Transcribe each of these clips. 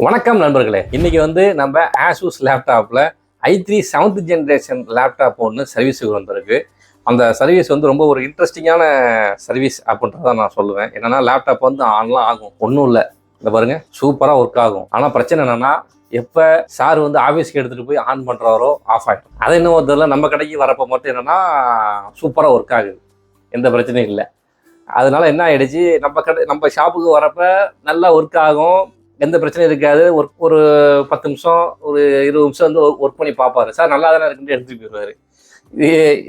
வணக்கம் நண்பர்களே. இன்னைக்கு நம்ம ஆசூஸ் லேப்டாப்ல i3 7th ஜென்ரேஷன் லேப்டாப் ஒன்று சர்வீஸுக்கு வந்திருக்கு. அந்த சர்வீஸ் ரொம்ப ஒரு இன்ட்ரெஸ்டிங்கான சர்வீஸ் அப்படின்றத நான் சொல்லுவேன். என்னன்னா லேப்டாப் ஆன்லாம் ஆகும், ஒன்றும் இல்லை, இந்த பாருங்க சூப்பராக ஒர்க் ஆகும். ஆனால் பிரச்சனை என்னன்னா எப்போ சார் ஆஃபீஸ்க்கு எடுத்துகிட்டு போய் ஆன் பண்ணுறாரோ ஆஃப் ஆகிடும். அதை என்ன தெரியல, நம்ம கடைக்கு வரப்போ மட்டும் என்னன்னா சூப்பராக ஒர்க் ஆகுது, எந்த பிரச்சனையும் இல்லை. அதனால என்ன ஆயிடுச்சு, நம்ம ஷாப்புக்கு வரப்ப நல்லா ஒர்க் ஆகும், எந்த பிரச்சனையும் இருக்காது. ஒரு 10 நிமிஷம் ஒரு 20 நிமிஷம் ஒர்க் பண்ணி பார்ப்பாரு. சார் நல்லா தானே இருக்குன்னு எடுத்துட்டு போயிடுவாரு.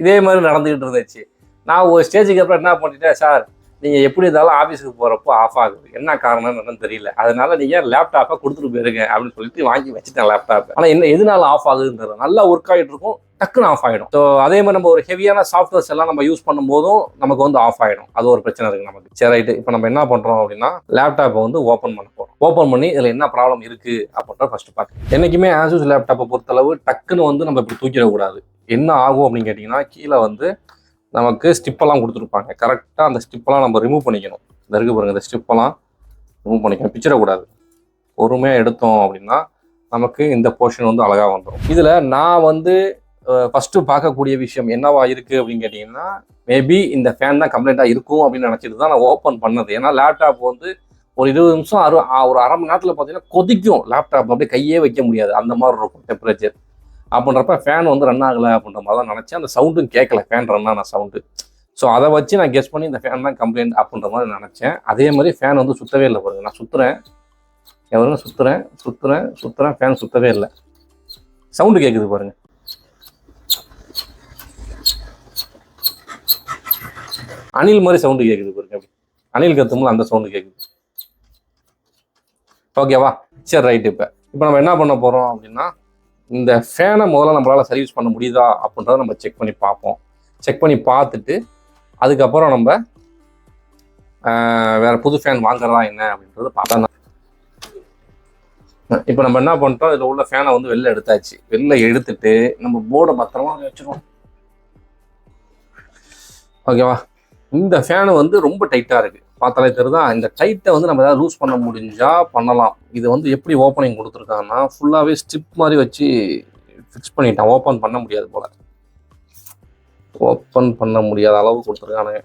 இதே மாதிரி நடந்துகிட்டு இருந்துச்சு. நான் ஒரு ஸ்டேஜுக்கு அப்புறம் என்ன பண்ணிட்டேன், சார் நீங்கள் எப்படி இருந்தாலும் ஆஃபீஸுக்கு போகிறப்போ ஆஃப் ஆகுது, என்ன காரணம்னு என்னன்னு தெரியல, அதனால நீங்கள் லேப்டாப்பை கொடுத்துட்டு போயிருங்க அப்படின்னு சொல்லிட்டு வாங்கி வச்சுட்டேன் லேப்டாப். ஆனால் எதனால ஆஃப் ஆகுதுன்றது, நல்லா ஒர்க் ஆகிட்டு இருக்கும், டக்குன்னு ஆஃப் ஆகிடும். ஸோ அதே மாதிரி நம்ம ஒரு ஹெவியான சாஃப்ட்வேர்ஸ் எல்லாம் நம்ம யூஸ் பண்ணும்போதும் நமக்கு ஆஃப் ஆகிடும். அது ஒரு பிரச்சனை இருக்குது நமக்கு. சரி ரைட்டு, இப்போ நம்ம என்ன பண்ணுறோம் அப்படின்னா லேப்டாப்பை ஓப்பன் பண்ண போகிறோம். ஓப்பன் பண்ணி இதில் என்ன ப்ராப்ளம் இருக்குது அப்படின்ற ஃபர்ஸ்ட் பார்க்க. என்றைக்குமே ஆசூஸ் லேப்டாப்பை பொறுத்தளவு டக்குன்னு நம்ம இப்படி தூக்கிடக்கூடாது. என்ன ஆகும் அப்படின்னு கேட்டிங்கன்னா, கீழே நமக்கு ஸ்டிப்பெல்லாம் கொடுத்துருப்பாங்க. கரெக்டாக அந்த ஸ்டிப்பெல்லாம் நம்ம ரிமூவ் பண்ணிக்கணும். இந்த இருக்கு பாருங்கள், இந்த ஸ்டிப்பெல்லாம் ரிமூவ் பண்ணிக்கணும், பிச்சிடக்கூடாது. பொறுமையாக எடுத்தோம் அப்படின்னா நமக்கு இந்த போர்ஷன் அழகாக வந்துடும். இதில் நான் ஃபஸ்ட்டு பார்க்கக்கூடிய விஷயம் என்னவா இருக்குது அப்படின்னு கேட்டிங்கன்னா, மேபி இந்த ஃபேன் தான் கம்ப்ளைண்ட்டாக இருக்கும் அப்படின்னு நினச்சிட்டு தான் நான் ஓப்பன் பண்ணது. ஏன்னா லேப்டாப் ஒரு 20 நிமிஷம் ஒரு அரை மணி நேரத்தில் பார்த்தீங்கன்னா கொதிக்கும். லேப்டாப் அப்படியே கையே வைக்க முடியாது, அந்த மாதிரி இருக்கும் டெம்பரேச்சர். அப்படின்றப்ப ஃபேன் ரன் ஆகலை அப்படின்ற மாதிரி தான் நினச்சேன். அந்த சவுண்டும் கேட்கல, ஃபேன் ரன் ஆன சவுண்டு. ஸோ அதை வச்சு நான் கெஸ் பண்ணி இந்த ஃபேன் தான் கம்ப்ளைண்ட் அப்படின்ற மாதிரி நினச்சேன். அதே மாதிரி ஃபேன் சுற்றவே இல்லை பாருங்க. நான் சுற்றுறேன், எவ்வளோ சுற்றுறேன், ஃபேன் சுற்றவே இல்லை. சவுண்டு கேட்குது பாருங்க, அணில் மாதிரி சவுண்டு கேட்குது பாருங்க. அப்படி அணில் கத்தும்போது அந்த சவுண்டு கேட்குது. ஓகேவா, சரி ரைட்டு. இப்போ நம்ம என்ன பண்ண போகிறோம் அப்படின்னா, இந்த ஃபேனை முதல்ல நம்மளால் சர்வீஸ் பண்ண முடியுதா அப்படின்றத நம்ம செக் பண்ணி பார்ப்போம். செக் பண்ணி பார்த்துட்டு அதுக்கப்புறம் நம்ம வேறு புது ஃபேன் வாங்குறதா என்ன அப்படின்றது பார்த்தா. இப்போ நம்ம என்ன பண்ணிட்டோம், இதில் உள்ள ஃபேனை வெளில எடுத்தாச்சு. வெளில எடுத்துட்டு நம்ம போர்டை பத்திரமா வச்சுருவோம். ஓகேவா, இந்த ஃபேனு ரொம்ப டைட்டாக இருக்குது, பார்த்தாலே தெரியுதா. இந்த டைட்டை நம்ம ஏதாவது லூஸ் பண்ண முடிஞ்சால் பண்ணலாம். இது எப்படி ஓப்பனிங் கொடுத்துருக்காங்கன்னா ஃபுல்லாகவே ஸ்ட்ரிப் மாதிரி வச்சு ஃபிக்ஸ் பண்ணிட்டான். ஓப்பன் பண்ண முடியாது போல், ஓப்பன் பண்ண முடியாத அளவு கொடுத்துருக்கானுங்க.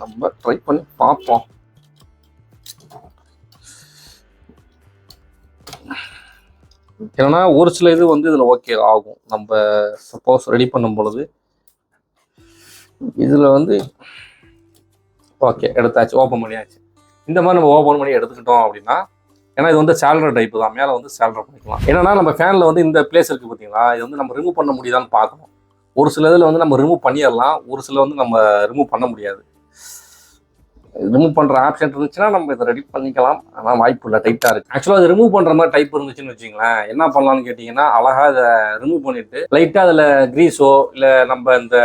நம்ம ட்ரை பண்ணி பார்ப்போம். ஏன்னா ஒரு சில இது இதில் ஓகே ஆகும். நம்ம சப்போஸ் ரெடி பண்ணும் பொழுது இதில் ஓகே எடுத்தாச்சு, ஓப்பன் பண்ணியாச்சு. இந்த மாதிரி நம்ம ஓப்பன் பண்ணி எடுத்துக்கிட்டோம் அப்படின்னா, ஏன்னா இது சேலர் டைப்பு தான், மேலே சேலர் பண்ணிக்கலாம். என்னன்னா நம்ம ஃபேனில் இந்த பிளேஸ் இருக்குது பார்த்தீங்களா, இது நம்ம ரிமூவ் பண்ண முடியுதான்னு பார்க்கணும். ஒரு சில இதில் நம்ம ரிமூவ் பண்ணிடலாம், ஒரு சில நம்ம ரிமூவ் பண்ண முடியாது. ரிமூவ் பண்ணுற ஆப்ஷன் இருந்துச்சுன்னா நம்ம இதை ரெடி பண்ணிக்கலாம். ஆனால் வாய்ப்பு இல்லை, டைட்டாக இருக்குது. ஆக்சுவலாக அது ரிமூவ் பண்ணுற மாதிரி டைப் இருந்துச்சுன்னு வச்சுங்களேன், என்ன பண்ணலான்னு கேட்டிங்கன்னா, அழகாக இதை ரிமூவ் பண்ணிவிட்டு லைட்டாக அதில் க்ரீஸோ இல்லை நம்ம இந்த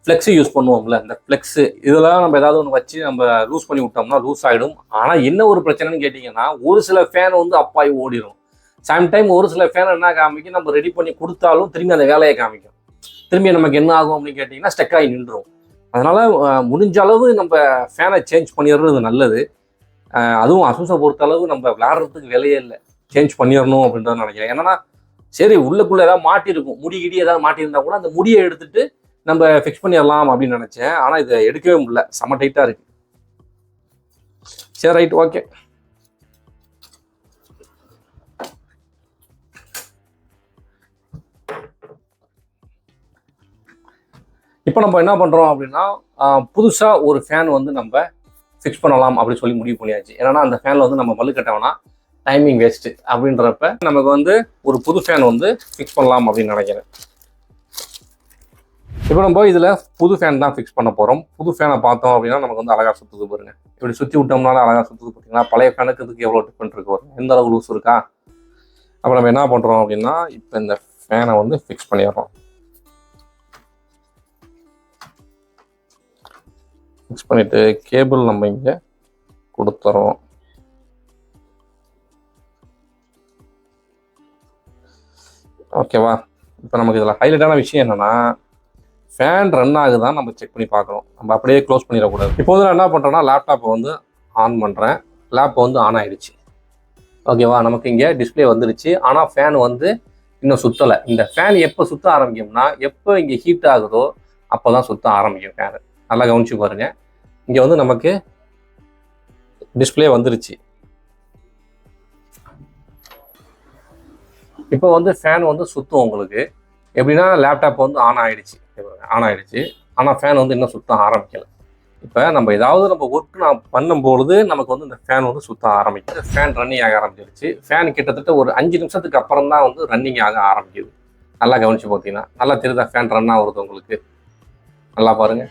ஃப்ளெக்ஸு யூஸ் பண்ணுவோம்ல, இந்த ஃப்ளெக்ஸு இதெல்லாம் நம்ம ஏதாவது ஒன்று வச்சு நம்ம லூஸ் பண்ணி விட்டோம்னா லூஸ் ஆகிடும். ஆனால் என்ன ஒரு பிரச்சனைன்னு கேட்டிங்கன்னா, ஒரு சில ஃபேன் அப்பாய் ஓடிடும். சம்டைம் ஒரு சில ஃபேன் என்ன காமிக்கும், நம்ம ரெடி பண்ணி கொடுத்தாலும் திரும்பி அந்த வேலையை காமிக்கும். திரும்பி நமக்கு என்ன ஆகும் அப்படின்னு கேட்டிங்கன்னா, ஸ்டக் ஆகி நின்றுடும். அதனால் முடிஞ்ச அளவு நம்ம ஃபேனை சேஞ்ச் பண்ணிடுறது நல்லது. அதுவும் அசூஸை பொறுத்தளவு நம்ம விளையாடுறதுக்கு வேலையே இல்லை, சேஞ்ச் பண்ணிடணும் அப்படின்றத நினைக்கிறேன். ஏன்னா சரி உள்ளுக்குள்ளே ஏதாவது மாட்டிருக்கும், முடிகிடி ஏதாவது மாட்டியிருந்தா கூட அந்த முடியை எடுத்துட்டு நம்ம ஃபிக்ஸ் பண்ணிடலாம் அப்படின்னு நினச்சேன். ஆனால் இதை எடுக்கவே முடியல, செம்ம டைட்டாக இருக்குது. சரி ரைட், ஓகே. இப்போ நம்ம என்ன பண்ணுறோம் அப்படின்னா, புதுசாக ஒரு ஃபேன் நம்ம ஃபிக்ஸ் பண்ணலாம் அப்படின்னு சொல்லி முடிவு பண்ணியாச்சு. ஏன்னா அந்த ஃபேனில் நம்ம வலுக்கட்டவனா டைமிங் வேஸ்ட்டு அப்படின்றப்ப நமக்கு ஒரு புது ஃபேன் ஃபிக்ஸ் பண்ணலாம் அப்படின்னு நினைக்கிறேன். இப்போ நம்ம இதில் புது ஃபேன் தான் ஃபிக்ஸ் பண்ண போகிறோம். புது ஃபேனை பார்த்தோம் அப்படின்னா நமக்கு அழகாக சுற்றுது பாருங்க. இப்படி சுற்றி விட்டோம்னால அழகாக சுற்றுது பார்த்தீங்கன்னா. பழைய ஃபேனுக்கு இதுக்கு எவ்வளோ டிஃப்ரெண்ட் இருக்கு பாருங்க, எந்த அளவு லூஸ் இருக்கா. அப்போ நம்ம என்ன பண்ணுறோம் அப்படின்னா, இப்போ இந்த ஃபேனை ஃபிக்ஸ் பண்ணிடுறோம். ஃபிக்ஸ் பண்ணிவிட்டு கேபிள் நம்ம இங்கே கொடுத்துறோம். ஓகேவா, இப்போ நமக்கு இதில் ஹைலைட்டான விஷயம் என்னென்னா, ஃபேன் ரன் ஆகுதான் நம்ம செக் பண்ணி பார்க்கணும். நம்ம அப்படியே க்ளோஸ் பண்ணிடக்கூடாது. இப்போ வந்து நான் என்ன பண்ணுறேன்னா லேப்டாப்பை வந்து ஆன் பண்ணுறேன். லேப் வந்து ஆன் ஆகிடுச்சு. ஓகேவா, நமக்கு இங்கே டிஸ்பிளே வந்துருச்சு. ஆனால் ஃபேன் வந்து இன்னும் சுற்றலை. இந்த ஃபேன் எப்போ சுற்ற ஆரம்பிக்கும்னா எப்போ இங்கே ஹீட் ஆகுதோ அப்போ தான் சுற்ற ஆரம்பிக்கும் ஃபேனு. நல்லா கவனிச்சு பாருங்க. இங்கே வந்து நமக்கு டிஸ்பிளே வந்துருச்சு. இப்போ வந்து ஃபேன் வந்து சுற்றும். உங்களுக்கு எப்படின்னா லேப்டாப் வந்து ஆன் ஆகிடுச்சு. ஆனால் ஃபேன் வந்து இன்னும் சுற்ற ஆரம்பிக்கலை. இப்போ நம்ம ஏதாவது நம்ம ஒர்க் நான் பண்ணும்பொழுது நமக்கு வந்து இந்த ஃபேன் வந்து சுற்ற ஆரம்பிக்குது. ஃபேன் ரன்னிங் ஆக ஆரம்பிச்சிருச்சு. ஃபேன் கிட்டத்தட்ட ஒரு 5 நிமிஷத்துக்கு அப்புறம் தான் வந்து ரன்னிங் ஆக ஆரம்பிக்குது. நல்லா கவனிச்சு பார்த்தீங்கன்னா நல்லா தெரியுதா ஃபேன் ரன் ஆகுறது உங்களுக்கு? நல்லா பாருங்க.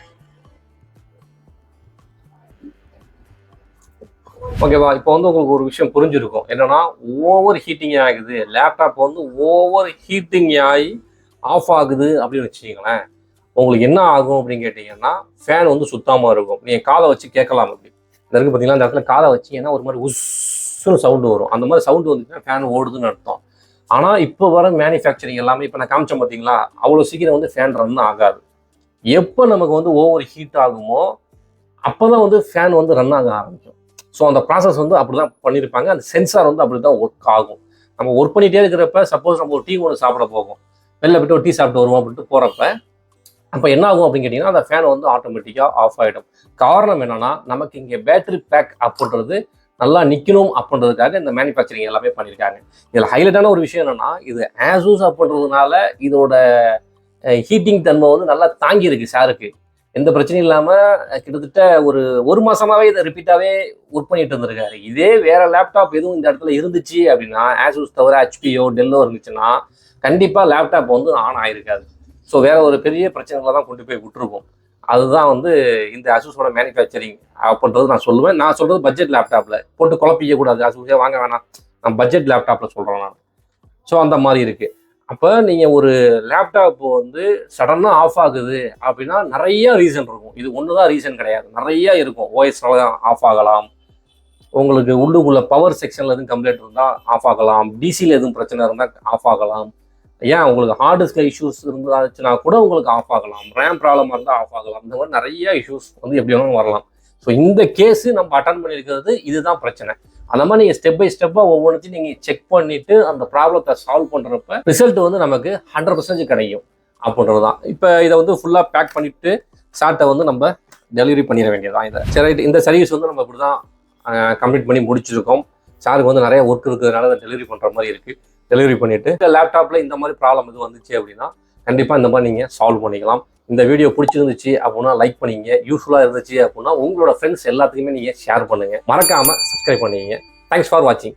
ஓகேவா, இப்போ வந்து உங்களுக்கு ஒரு விஷயம் புரிஞ்சிருக்கும். என்னன்னா ஓவர் ஹீட்டிங் ஆகுது, லேப்டாப் வந்து ஓவர் ஹீட்டிங் ஆகி ஆஃப் ஆகுது அப்படின்னு வச்சுக்கீங்களேன். உங்களுக்கு என்ன ஆகும் அப்படின்னு கேட்டிங்கன்னா ஃபேன் வந்து சுத்தாமல் இருக்கும். நீங்கள் காதை வச்சு கேட்கலாம். அப்படி இந்த இருக்குது பார்த்தீங்களா, இந்த இடத்துல காதை வச்சிங்கன்னா ஒரு மாதிரி உஸ்ஸுன்னு சவுண்டு வரும். அந்த மாதிரி சவுண்டு வந்துச்சுன்னா ஃபேன் ஓடுதுன்னு அர்த்தம். ஆனால் இப்போ வர மேனுஃபேக்சரிங் எல்லாமே இப்போ நான் காமிச்சேன் பார்த்தீங்களா, அவ்வளோ சீக்கிரம் வந்து ஃபேன் ரன் ஆகாது. எப்போ நமக்கு வந்து ஓவர் ஹீட் ஆகுமோ அப்போ தான் வந்து ஃபேன் வந்து ரன் ஆக ஆரம்பிக்கும். ஸோ அந்த ப்ராசஸ் வந்து அப்படி தான் பண்ணியிருப்பாங்க. அந்த சென்சார் வந்து அப்படி தான் ஒர்க் ஆகும். நம்ம ஒர்க் பண்ணிகிட்டே இருக்கிறப்ப சப்போஸ் நம்ம ஒரு டீ ஒன்று சாப்பிட போகும், வெளில போய்ட்டு ஒரு டீ சாப்பிட்டு வருவோம் அப்படின்ட்டு போகிறப்ப அப்போ என்ன ஆகும் அப்படின்னு கேட்டிங்கன்னா அந்த ஃபேன் வந்து ஆட்டோமேட்டிக்காக ஆஃப் ஆகிடும். காரணம் என்னென்னா நமக்கு இங்கே பேட்டரி பேக் அப்படின்றது நல்லா நிற்கணும் அப்படின்றதுக்காக இந்த மேனுஃபேக்சரிங் எல்லாமே பண்ணியிருக்காங்க. இதில் ஹைலைட்டான ஒரு விஷயம் என்னென்னா இது ஆசூஸ் அப்படின்றதுனால இதோட ஹீட்டிங் தன்மை வந்து நல்லா தாங்கியிருக்கு சாருக்கு. எந்த பிரச்சனையும் இல்லாமல் கிட்டத்தட்ட ஒரு மாதமாகவே இதை ரிப்பீட்டாகவே ஒர்க் பண்ணிட்டு இருந்திருக்காரு. இதே வேற லேப்டாப் எதுவும் இந்த இடத்துல இருந்துச்சு அப்படின்னா ஆசூஸ் தவிர ஹெச்பியோ டெல்லோ இருந்துச்சுன்னா கண்டிப்பாக லேப்டாப் வந்து ஆன் ஆகிருக்காது. ஸோ வேற ஒரு பெரிய பிரச்சனைகளை தான் கொண்டு போய் விட்டுருக்கும். அதுதான் வந்து இந்த அசூஸோட மேனுஃபேக்சரிங் அப்படின்றது நான் சொல்லுவேன். நான் சொல்கிறது பட்ஜெட் லேப்டாப்பில் போட்டு குழப்பிக்க கூடாது. அசூஸே வாங்க வேணாம், நான் பட்ஜெட் லேப்டாப்பில் சொல்கிறேன் நான். ஸோ அந்த மாதிரி இருக்குது. அப்போ நீங்கள் ஒரு லேப்டாப் வந்து சடனாக ஆஃப் ஆகுது அப்படின்னா நிறைய ரீசன் இருக்கும். இது ஒன்று தான் ரீசன் கிடையாது, நிறைய இருக்கும். ஓஎஸ்னால தான் ஆஃப் ஆகலாம், உங்களுக்கு உள்ளுக்குள்ள பவர் செக்ஷனில் எதுவும் கம்ப்ளைண்ட் இருந்தால் ஆஃப் ஆகலாம், டிசியில் எதுவும் பிரச்சனை இருந்தால் ஆஃப் ஆகலாம், ஏன் உங்களுக்கு ஹார்ட் டிஸ்கில் இஷ்யூஸ் இருந்தாச்சுன்னா கூட உங்களுக்கு ஆஃப் ஆகலாம், ரேம் ப்ராப்ளமாக இருந்தால் ஆஃப் ஆகலாம். இந்த மாதிரி நிறைய இஷ்யூஸ் வந்து எப்படி வேணாலும் வரலாம். ஸோ இந்த கேஸு நம்ம அட்டன் பண்ணியிருக்கிறது இதுதான் பிரச்சனை. அந்த மாதிரி நீங்கள் ஸ்டெப் பை ஸ்டெப்பாக ஒவ்வொன்றையும் நீங்கள் செக் பண்ணிவிட்டு அந்த ப்ராப்ளத்தை சால்வ் பண்ணுறப்ப ரிசல்ட் வந்து நமக்கு 100% கிடைக்கும் அப்படின்றது தான். இப்போ இதை வந்து ஃபுல்லாக பேக் பண்ணிவிட்டு ஷார்ட்டை வந்து நம்ம டெலிவரி பண்ணிட வேண்டியதான். இதை சரி, இந்த சர்வீஸ் வந்து நம்ம இப்படி தான் கம்ப்ளீட் பண்ணி முடிச்சிருக்கோம். சாருக்கு வந்து நிறைய ஒர்க் இருக்கிறதுனால அதை டெலிவரி பண்ணுற மாதிரி இருக்குது. டெலிவரி பண்ணிவிட்டு லேப்டாப்பில் இந்த மாதிரி ப்ராப்ளம் எதுவும் வந்துச்சு அப்படின்னா கண்டிப்பாக இந்த மாதிரி நீங்கள் சால்வ் பண்ணிக்கலாம். இந்த வீடியோ பிடிச்சிருந்துச்சு அப்படின்னா லைக் பண்ணிங்க, யூஸ்ஃபுல்லாக இருந்துச்சு அப்படின்னா உங்களோட ஃப்ரெண்ட்ஸ் எல்லாத்துக்குமே நீங்கள் ஷேர் பண்ணுங்கள். மறக்காமல் சப்ஸ்கிரைப் பண்ணிங்க. தேங்க்ஸ் ஃபார் வாட்சிங்.